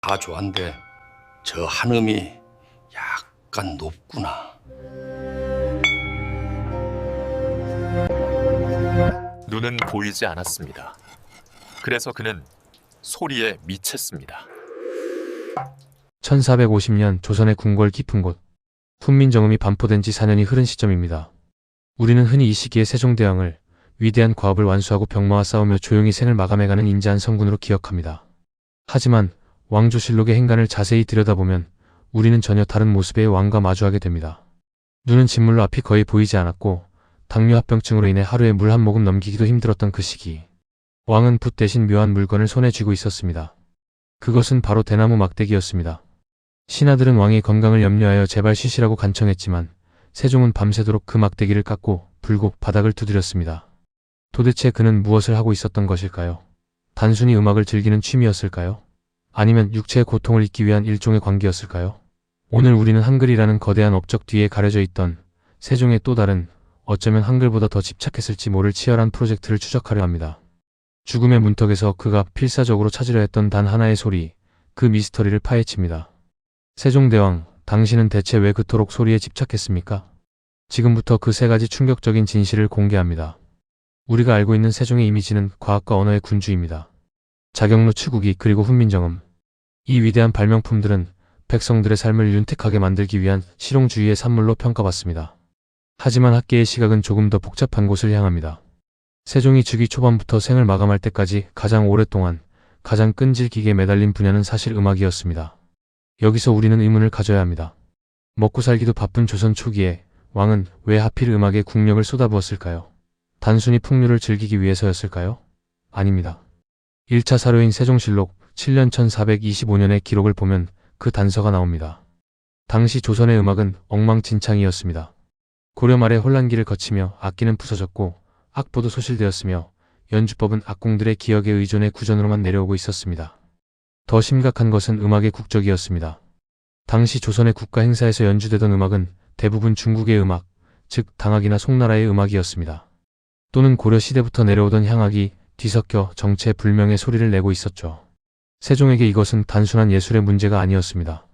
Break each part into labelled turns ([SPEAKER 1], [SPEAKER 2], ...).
[SPEAKER 1] 다 좋아한데 저 한음이 약간 높구나.
[SPEAKER 2] 눈은 보이지 않았습니다. 그래서 그는 소리에 미쳤습니다.
[SPEAKER 3] 1450년 조선의 궁궐 깊은 곳, 훈민정음이 반포된 지 4년이 흐른 시점입니다. 우리는 흔히 이 시기에 세종대왕을 위대한 과업을 완수하고 병마와 싸우며 조용히 생을 마감해가는 인자한 성군으로 기억합니다. 하지만 왕조실록의 행간을 자세히 들여다보면 우리는 전혀 다른 모습의 왕과 마주하게 됩니다. 눈은 진물로 앞이 거의 보이지 않았고 당뇨 합병증으로 인해 하루에 물 한 모금 넘기기도 힘들었던 그 시기, 왕은 붓 대신 묘한 물건을 손에 쥐고 있었습니다. 그것은 바로 대나무 막대기였습니다. 신하들은 왕의 건강을 염려하여 제발 쉬시라고 간청했지만 세종은 밤새도록 그 막대기를 깎고 불고 바닥을 두드렸습니다. 도대체 그는 무엇을 하고 있었던 것일까요? 단순히 음악을 즐기는 취미였을까요? 아니면 육체의 고통을 잊기 위한 일종의 관계였을까요? 오늘 우리는 한글이라는 거대한 업적 뒤에 가려져 있던 세종의 또 다른, 어쩌면 한글보다 더 집착했을지 모를 치열한 프로젝트를 추적하려 합니다. 죽음의 문턱에서 그가 필사적으로 찾으려 했던 단 하나의 소리, 그 미스터리를 파헤칩니다. 세종대왕, 당신은 대체 왜 그토록 소리에 집착했습니까? 지금부터 그 세 가지 충격적인 진실을 공개합니다. 우리가 알고 있는 세종의 이미지는 과학과 언어의 군주입니다. 자경루 추구기 그리고 훈민정음. 이 위대한 발명품들은 백성들의 삶을 윤택하게 만들기 위한 실용주의의 산물로 평가받습니다. 하지만 학계의 시각은 조금 더 복잡한 곳을 향합니다. 세종이 즉위 초반부터 생을 마감할 때까지 가장 오랫동안 가장 끈질기게 매달린 분야는 사실 음악이었습니다. 여기서 우리는 의문을 가져야 합니다. 먹고 살기도 바쁜 조선 초기에 왕은 왜 하필 음악에 국력을 쏟아부었을까요? 단순히 풍류를 즐기기 위해서였을까요? 아닙니다. 1차 사료인 세종실록 7년 1425년의 기록을 보면 그 단서가 나옵니다. 당시 조선의 음악은 엉망진창이었습니다. 고려 말에 혼란기를 거치며 악기는 부서졌고 악보도 소실되었으며 연주법은 악공들의 기억에 의존해 구전으로만 내려오고 있었습니다. 더 심각한 것은 음악의 국적이었습니다. 당시 조선의 국가 행사에서 연주되던 음악은 대부분 중국의 음악, 즉 당악이나 송나라의 음악이었습니다. 또는 고려 시대부터 내려오던 향악이 뒤섞여 정체불명의 소리를 내고 있었죠. 세종에게 이것은 단순한 예술의 문제가 아니었습니다.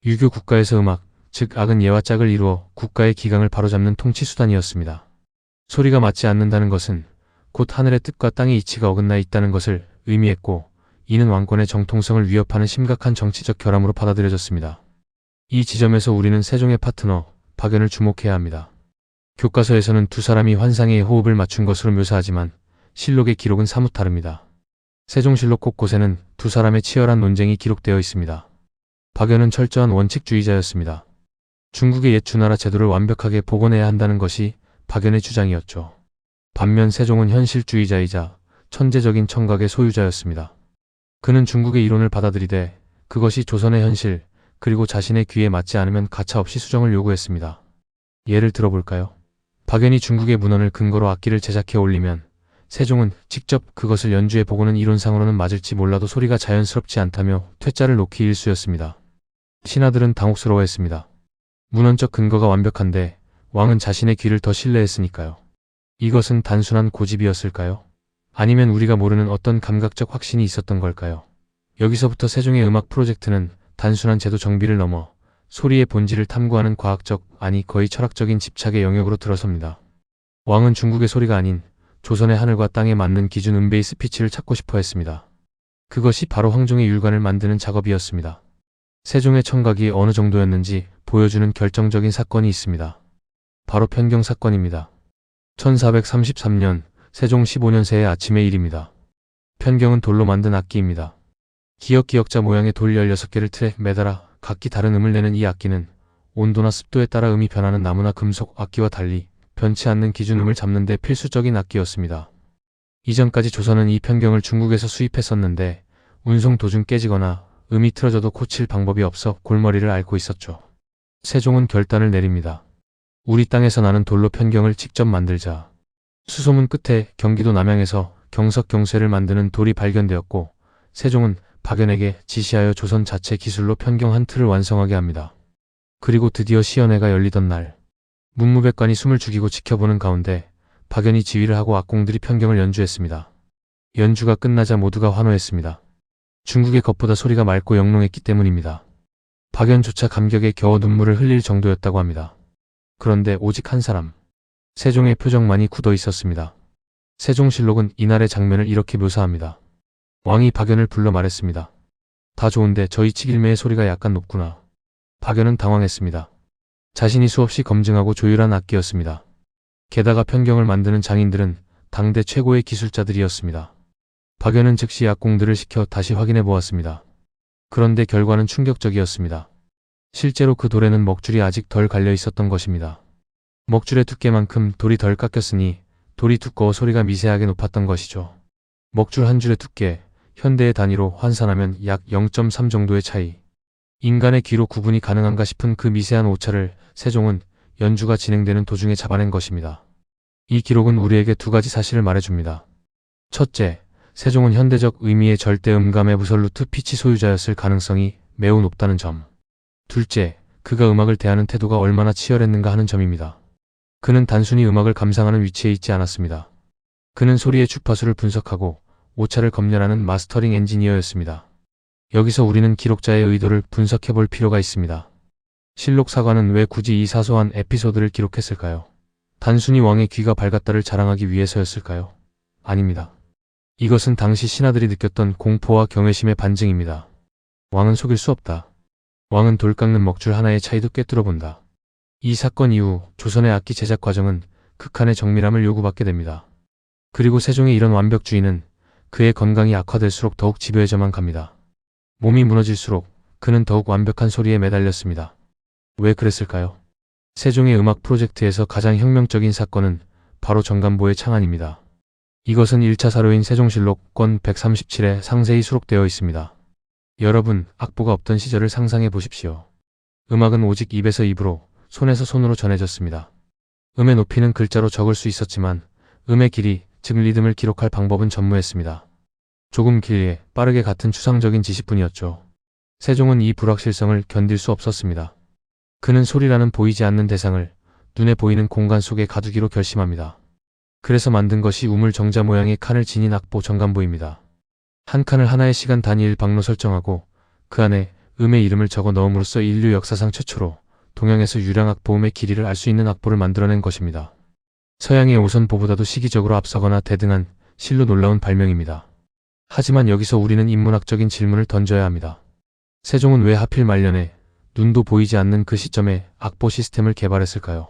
[SPEAKER 3] 유교 국가에서 음악, 즉 악은 예와 짝을 이루어 국가의 기강을 바로잡는 통치수단이었습니다. 소리가 맞지 않는다는 것은 곧 하늘의 뜻과 땅의 이치가 어긋나 있다는 것을 의미했고, 이는 왕권의 정통성을 위협하는 심각한 정치적 결함으로 받아들여졌습니다. 이 지점에서 우리는 세종의 파트너, 박연을 주목해야 합니다. 교과서에서는 두 사람이 환상의 호흡을 맞춘 것으로 묘사하지만 실록의 기록은 사뭇 다릅니다. 세종실록 곳곳에는 두 사람의 치열한 논쟁이 기록되어 있습니다. 박연은 철저한 원칙주의자였습니다. 중국의 옛 주나라 제도를 완벽하게 복원해야 한다는 것이 박연의 주장이었죠. 반면 세종은 현실주의자이자 천재적인 청각의 소유자였습니다. 그는 중국의 이론을 받아들이되 그것이 조선의 현실, 그리고 자신의 귀에 맞지 않으면 가차없이 수정을 요구했습니다. 예를 들어볼까요? 박연이 중국의 문헌을 근거로 악기를 제작해 올리면 세종은 직접 그것을 연주해 보고는 이론상으로는 맞을지 몰라도 소리가 자연스럽지 않다며 퇴짜를 놓기 일쑤였습니다. 신하들은 당혹스러워했습니다. 문헌적 근거가 완벽한데 왕은 자신의 귀를 더 신뢰했으니까요. 이것은 단순한 고집이었을까요? 아니면 우리가 모르는 어떤 감각적 확신이 있었던 걸까요? 여기서부터 세종의 음악 프로젝트는 단순한 제도 정비를 넘어 소리의 본질을 탐구하는 과학적, 아니 거의 철학적인 집착의 영역으로 들어섭니다. 왕은 중국의 소리가 아닌 조선의 하늘과 땅에 맞는 기준 음베이 스피치를 찾고 싶어 했습니다. 그것이 바로 황종의 율관을 만드는 작업이었습니다. 세종의 청각이 어느 정도였는지 보여주는 결정적인 사건이 있습니다. 바로 편경 사건입니다. 1433년 세종 15년새의 아침의 일입니다. 편경은 돌로 만든 악기입니다. 기역기역자 모양의 돌 16개를 틀에 매달아 각기 다른 음을 내는 이 악기는 온도나 습도에 따라 음이 변하는 나무나 금속 악기와 달리 변치 않는 기준음을 잡는 데 필수적인 악기였습니다. 이전까지 조선은 이 편경을 중국에서 수입했었는데 운송 도중 깨지거나 음이 틀어져도 고칠 방법이 없어 골머리를 앓고 있었죠. 세종은 결단을 내립니다. 우리 땅에서 나는 돌로 편경을 직접 만들자. 수소문 끝에 경기도 남양에서 경석경쇠를 만드는 돌이 발견되었고 세종은 박연에게 지시하여 조선 자체 기술로 편경 한 틀을 완성하게 합니다. 그리고 드디어 시연회가 열리던 날, 문무백관이 숨을 죽이고 지켜보는 가운데 박연이 지휘를 하고 악공들이 편경을 연주했습니다. 연주가 끝나자 모두가 환호했습니다. 중국의 것보다 소리가 맑고 영롱했기 때문입니다. 박연조차 감격에 겨워 눈물을 흘릴 정도였다고 합니다. 그런데 오직 한 사람, 세종의 표정만이 굳어 있었습니다. 세종실록은 이날의 장면을 이렇게 묘사합니다. 왕이 박연을 불러 말했습니다. 다 좋은데 저희 칡일매의 소리가 약간 높구나. 박연은 당황했습니다. 자신이 수없이 검증하고 조율한 악기였습니다. 게다가 편경을 만드는 장인들은 당대 최고의 기술자들이었습니다. 박연은 즉시 약공들을 시켜 다시 확인해 보았습니다. 그런데 결과는 충격적이었습니다. 실제로 그 돌에는 먹줄이 아직 덜 갈려 있었던 것입니다. 먹줄의 두께만큼 돌이 덜 깎였으니 돌이 두꺼워 소리가 미세하게 높았던 것이죠. 먹줄 한 줄의 두께, 현대의 단위로 환산하면 약 0.3 정도의 차이. 인간의 귀로 구분이 가능한가 싶은 그 미세한 오차를 세종은 연주가 진행되는 도중에 잡아낸 것입니다. 이 기록은 우리에게 두 가지 사실을 말해줍니다. 첫째, 세종은 현대적 의미의 절대 음감 애브솔루트 피치 소유자였을 가능성이 매우 높다는 점. 둘째, 그가 음악을 대하는 태도가 얼마나 치열했는가 하는 점입니다. 그는 단순히 음악을 감상하는 위치에 있지 않았습니다. 그는 소리의 주파수를 분석하고 오차를 검열하는 마스터링 엔지니어였습니다. 여기서 우리는 기록자의 의도를 분석해 볼 필요가 있습니다. 실록 사관은 왜 굳이 이 사소한 에피소드를 기록했을까요? 단순히 왕의 귀가 밝았다를 자랑하기 위해서였을까요? 아닙니다. 이것은 당시 신하들이 느꼈던 공포와 경외심의 반증입니다. 왕은 속일 수 없다. 왕은 돌 깎는 먹줄 하나의 차이도 꿰뚫어 본다. 이 사건 이후 조선의 악기 제작 과정은 극한의 정밀함을 요구받게 됩니다. 그리고 세종의 이런 완벽주의는 그의 건강이 악화될수록 더욱 집요해져만 갑니다. 몸이 무너질수록 그는 더욱 완벽한 소리에 매달렸습니다. 왜 그랬을까요? 세종의 음악 프로젝트에서 가장 혁명적인 사건은 바로 정간보의 창안입니다. 이것은 1차 사료인 세종실록 권 137에 상세히 수록되어 있습니다. 여러분, 악보가 없던 시절을 상상해 보십시오. 음악은 오직 입에서 입으로, 손에서 손으로 전해졌습니다. 음의 높이는 글자로 적을 수 있었지만 음의 길이, 즉 리듬을 기록할 방법은 전무했습니다. 조금 길게, 빠르게 같은 추상적인 지시뿐이었죠. 세종은 이 불확실성을 견딜 수 없었습니다. 그는 소리라는 보이지 않는 대상을 눈에 보이는 공간 속에 가두기로 결심합니다. 그래서 만든 것이 우물 정자 모양의 칸을 지닌 악보 정간보입니다. 한 칸을 하나의 시간 단위일 방로 설정하고 그 안에 음의 이름을 적어 넣음으로써 인류 역사상 최초로 동양에서 유량 악보음의 길이를 알 수 있는 악보를 만들어낸 것입니다. 서양의 오선보보다도 시기적으로 앞서거나 대등한 실로 놀라운 발명입니다. 하지만 여기서 우리는 인문학적인 질문을 던져야 합니다. 세종은 왜 하필 말년에 눈도 보이지 않는 그 시점에 악보 시스템을 개발했을까요?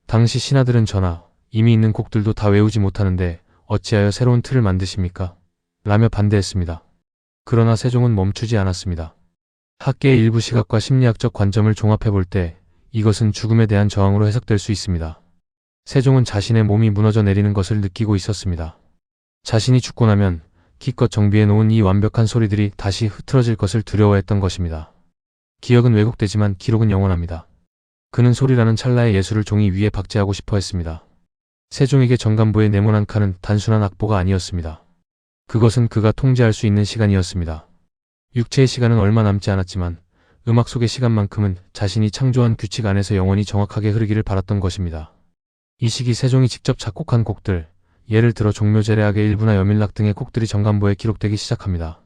[SPEAKER 3] 당시 신하들은 저나 이미 있는 곡들도 다 외우지 못하는데 어찌하여 새로운 틀을 만드십니까? 라며 반대했습니다. 그러나 세종은 멈추지 않았습니다. 학계의 일부 시각과 심리학적 관점을 종합해 볼 때 이것은 죽음에 대한 저항으로 해석될 수 있습니다. 세종은 자신의 몸이 무너져 내리는 것을 느끼고 있었습니다. 자신이 죽고 나면 기껏 정비해 놓은 이 완벽한 소리들이 다시 흐트러질 것을 두려워했던 것입니다. 기억은 왜곡되지만 기록은 영원합니다. 그는 소리라는 찰나의 예술을 종이 위에 박제하고 싶어 했습니다. 세종에게 정간보의 네모난 칸은 단순한 악보가 아니었습니다. 그것은 그가 통제할 수 있는 시간이었습니다. 육체의 시간은 얼마 남지 않았지만 음악 속의 시간만큼은 자신이 창조한 규칙 안에서 영원히 정확하게 흐르기를 바랐던 것입니다. 이 시기 세종이 직접 작곡한 곡들, 예를 들어 종묘제례악의 일부나 여밀락 등의 곡들이 정간보에 기록되기 시작합니다.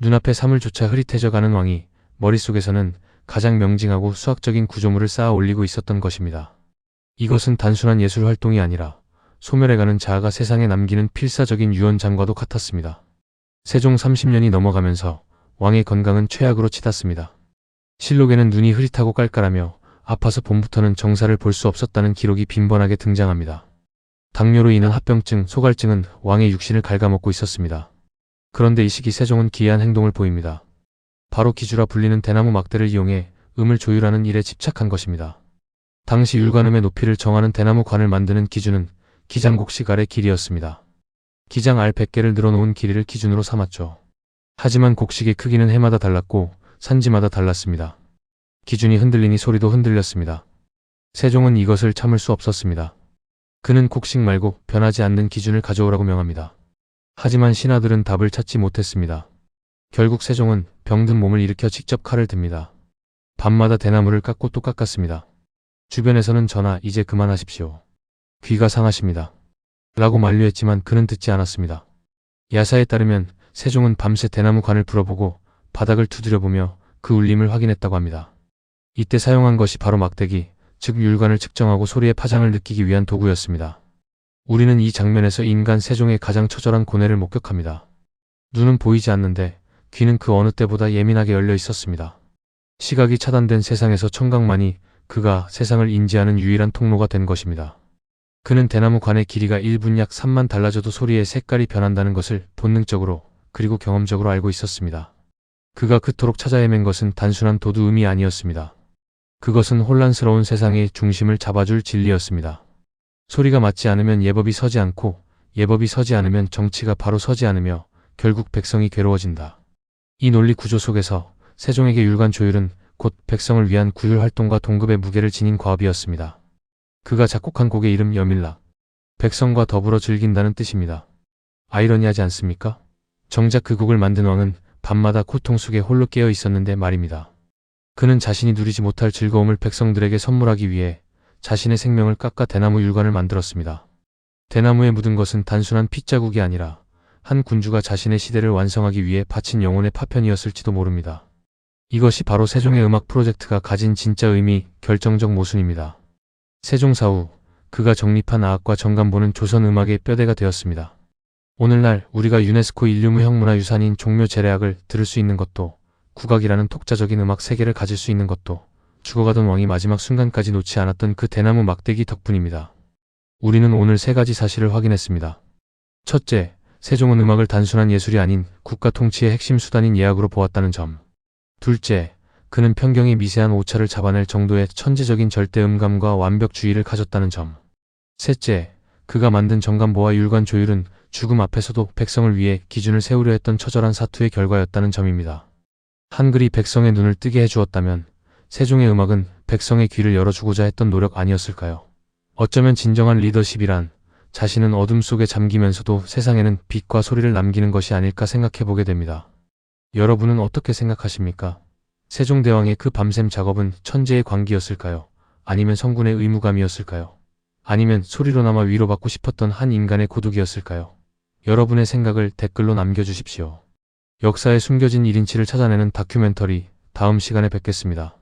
[SPEAKER 3] 눈앞에 사물조차 흐릿해져가는 왕이 머릿속에서는 가장 명징하고 수학적인 구조물을 쌓아 올리고 있었던 것입니다. 이것은 단순한 예술 활동이 아니라 소멸해가는 자아가 세상에 남기는 필사적인 유언장과도 같았습니다. 세종 30년이 넘어가면서 왕의 건강은 최악으로 치닫습니다. 실록에는 눈이 흐릿하고 깔깔하며 아파서 봄부터는 정사를 볼 수 없었다는 기록이 빈번하게 등장합니다. 당뇨로 인한 합병증, 소갈증은 왕의 육신을 갉아먹고 있었습니다. 그런데 이 시기 세종은 기이한 행동을 보입니다. 바로 기주라 불리는 대나무 막대를 이용해 음을 조율하는 일에 집착한 것입니다. 당시 율관음의 높이를 정하는 대나무 관을 만드는 기준은 기장곡식 알의 길이였습니다. 기장 알 100개를 늘어놓은 길이를 기준으로 삼았죠. 하지만 곡식의 크기는 해마다 달랐고 산지마다 달랐습니다. 기준이 흔들리니 소리도 흔들렸습니다. 세종은 이것을 참을 수 없었습니다. 그는 곡식 말고 변하지 않는 기준을 가져오라고 명합니다. 하지만 신하들은 답을 찾지 못했습니다. 결국 세종은 병든 몸을 일으켜 직접 칼을 듭니다. 밤마다 대나무를 깎고 또 깎았습니다. 주변에서는 전하 이제 그만하십시오. 귀가 상하십니다. 라고 만류했지만 그는 듣지 않았습니다. 야사에 따르면 세종은 밤새 대나무 관을 불어보고 바닥을 두드려보며 그 울림을 확인했다고 합니다. 이때 사용한 것이 바로 막대기, 즉 율관을 측정하고 소리의 파장을 느끼기 위한 도구였습니다. 우리는 이 장면에서 인간 세종의 가장 처절한 고뇌를 목격합니다. 눈은 보이지 않는데 귀는 그 어느 때보다 예민하게 열려 있었습니다. 시각이 차단된 세상에서 청각만이 그가 세상을 인지하는 유일한 통로가 된 것입니다. 그는 대나무 관의 길이가 1분 약 3만 달라져도 소리의 색깔이 변한다는 것을 본능적으로 그리고 경험적으로 알고 있었습니다. 그가 그토록 찾아 헤맨 것은 단순한 도두음이 아니었습니다. 그것은 혼란스러운 세상의 중심을 잡아줄 진리였습니다. 소리가 맞지 않으면 예법이 서지 않고 예법이 서지 않으면 정치가 바로 서지 않으며 결국 백성이 괴로워진다. 이 논리 구조 속에서 세종에게 율관 조율은 곧 백성을 위한 구휼 활동과 동급의 무게를 지닌 과업이었습니다. 그가 작곡한 곡의 이름 여밀락, 백성과 더불어 즐긴다는 뜻입니다. 아이러니하지 않습니까? 정작 그 곡을 만든 왕은 밤마다 고통 속에 홀로 깨어 있었는데 말입니다. 그는 자신이 누리지 못할 즐거움을 백성들에게 선물하기 위해 자신의 생명을 깎아 대나무 율관을 만들었습니다. 대나무에 묻은 것은 단순한 핏자국이 아니라 한 군주가 자신의 시대를 완성하기 위해 바친 영혼의 파편이었을지도 모릅니다. 이것이 바로 세종의 음악 프로젝트가 가진 진짜 의미, 결정적 모순입니다. 세종사 후 그가 정립한 아학과 정감보는 조선 음악의 뼈대가 되었습니다. 오늘날 우리가 유네스코 인류무형문화유산인 종묘제례악을 들을 수 있는 것도, 국악이라는 독자적인 음악 세계를 가질 수 있는 것도 죽어가던 왕이 마지막 순간까지 놓지 않았던 그 대나무 막대기 덕분입니다. 우리는 오늘 세 가지 사실을 확인했습니다. 첫째, 세종은 음악을 단순한 예술이 아닌 국가 통치의 핵심 수단인 예악으로 보았다는 점. 둘째, 그는 편경의 미세한 오차를 잡아낼 정도의 천재적인 절대 음감과 완벽주의를 가졌다는 점. 셋째, 그가 만든 정감보와 율관 조율은 죽음 앞에서도 백성을 위해 기준을 세우려 했던 처절한 사투의 결과였다는 점입니다. 한글이 백성의 눈을 뜨게 해주었다면 세종의 음악은 백성의 귀를 열어주고자 했던 노력 아니었을까요? 어쩌면 진정한 리더십이란 자신은 어둠 속에 잠기면서도 세상에는 빛과 소리를 남기는 것이 아닐까 생각해보게 됩니다. 여러분은 어떻게 생각하십니까? 세종대왕의 그 밤샘 작업은 천재의 광기였을까요? 아니면 성군의 의무감이었을까요? 아니면 소리로나마 위로받고 싶었던 한 인간의 고독이었을까요? 여러분의 생각을 댓글로 남겨주십시오. 역사에 숨겨진 1인치를 찾아내는 다큐멘터리, 다음 시간에 뵙겠습니다.